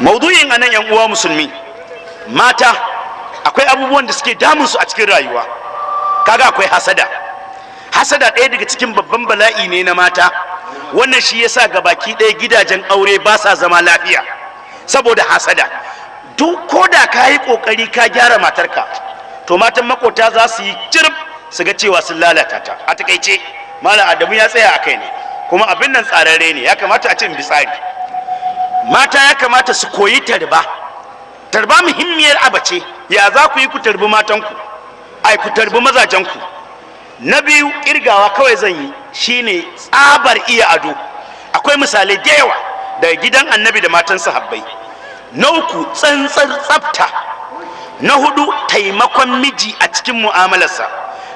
maudu'in anan yan uwa musulmi mata akwai abubuwan da suke damun su a cikin rayuwa. Kaga akwai hasada ɗaya daga cikin babban bala'i ne na mata. Wannan shi yasa gabaki ɗaya gidajen aure ba sa zama lafiya saboda hasada. Duk koda ka yi kokari ka gyara matarka, to matan makota za su yi cirb su ga cewa sun lalata ta. A takaice malam Adamu ya tsaya a kai ne, kuma abin nan tsararre ne, ya kamata a ce in bi tsari. Mata ya kamata su koyi tarba muhimmiyar abace. Ya za ku yi ku tarbi matanku, ai ku tarbi mazajenku. Na biyu kirgawa kawai zan yi shine tsabar iya ado. Akwai misalai da yawa daga gidan annabi da matan sahabbai. Na uku tsantsar tsafta. Na hudu taimakon miji a cikin mu'amalarsa.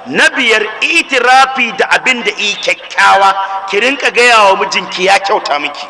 Na biyar itirafi da abin da kyakkyawa, ki rinka gaya wa mijinki ya kyauta miki.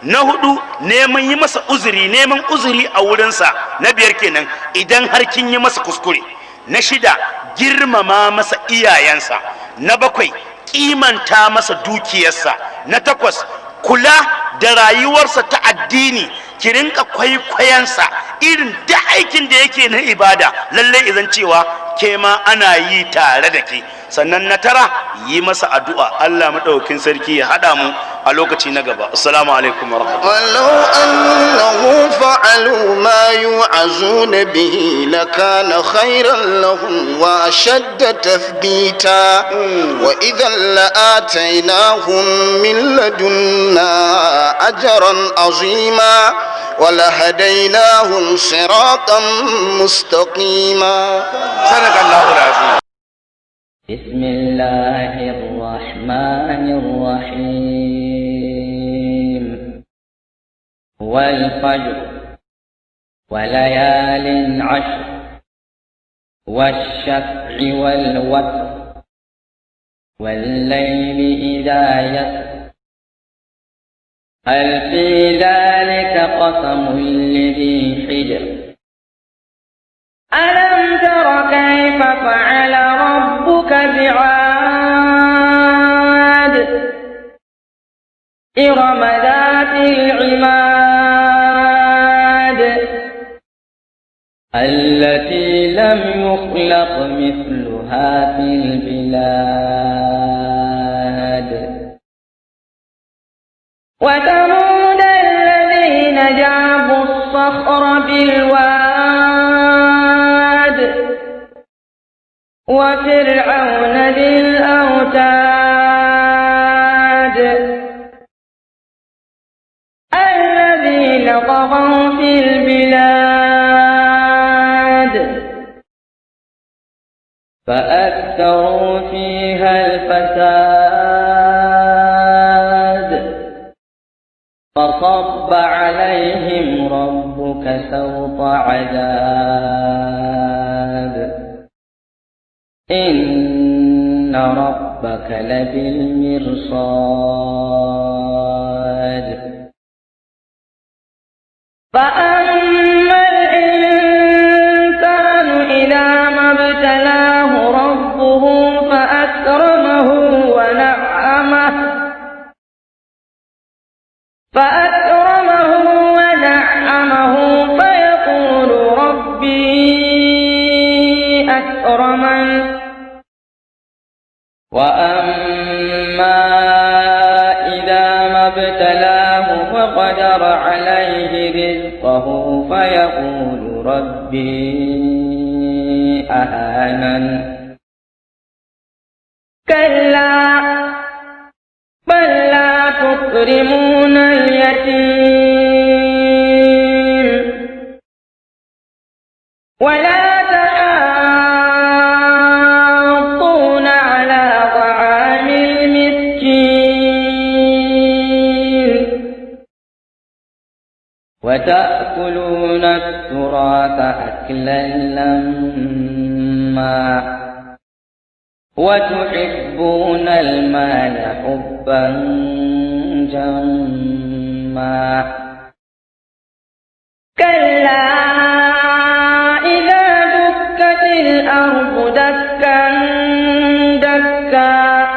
Na hudu neman yi masa uzuri, neman uzuri a wurinsa. Na biyar kenan idan har kin yi masa kuskure. Na shida girmama masa iyayensa. Na bakwai kimanta masa dukiyarsa. Na takwas kula da rayuwarsa ta addini, ki rinka kwaikwayansa irin da aikin da yake na ibada, lalle idan cewa ke ma ana yi tare da ke. Sannan na tara yi masa addu'a. Allah madaukakin sarki ya hada mu a lokaci na gaba. Assalamu alaikum wa rahmatullahi. Walau annahum fa'alu ma yu'azuna bihi lakana khayran lahum wa ashadda tathbita wa idhan la'ataynahum min ladunna ajran azima wa lahadaynahum siratan mustaqima. Sadaqallahu al-azim. بسم الله الرحمن الرحيم والفجر وليال عشر والشفع والوتر والليل إذا يسر هل في ذلك قسم لذي حجر ألم تر كيف فعل ربك بعاد إرم ذات العماد التي لم يخلق مثلها في البلاد وثمود الذين جابوا الصخر بالواد وفرعون ذي الأوتاد الذين طغوا في البلاد فأكثروا فيها الفساد فصب عليهم ربك سوط عذاب إن ربك لبالمرصاد فأما الإنسان إذا ما ابتلاه ربه فأكرمه ونعمه فيقول ربي أكرمن وأما إذا ما ابتلاه فقدر عليه رزقه فيقول ربي أهانن كلا بل لا تكرمون اليتيم ولا تحاضون على طعام المسكين وتأكلون التراث أكلا لما وتحبون المال حبا جما كلا إذا دكت الأرض دكا دكا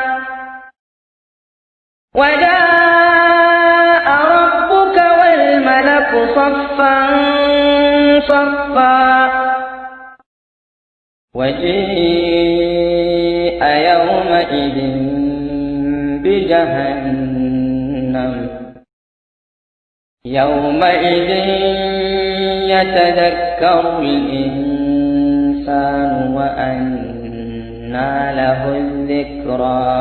وجاء ربك والملك صفا صفا وجيء يومئذ بجهنم يومئذ يتذكر الإنسان وأنى له الذكرى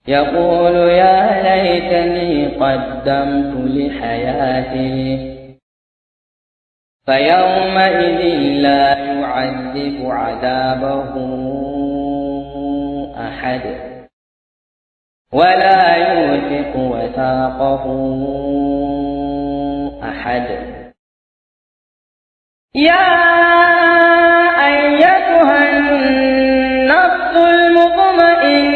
يقول يا ليتني قدمت لحياتي فيومئذ لا يعذب عذابه أحد ولا يوثق وثاقه أحد يا أيتها النفس المطمئنة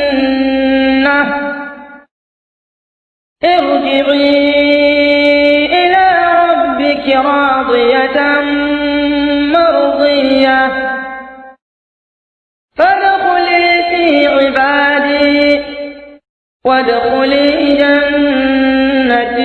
ارجعي إلى ربك راضية مرضية فادخلي في عبادي وادخلي جنتي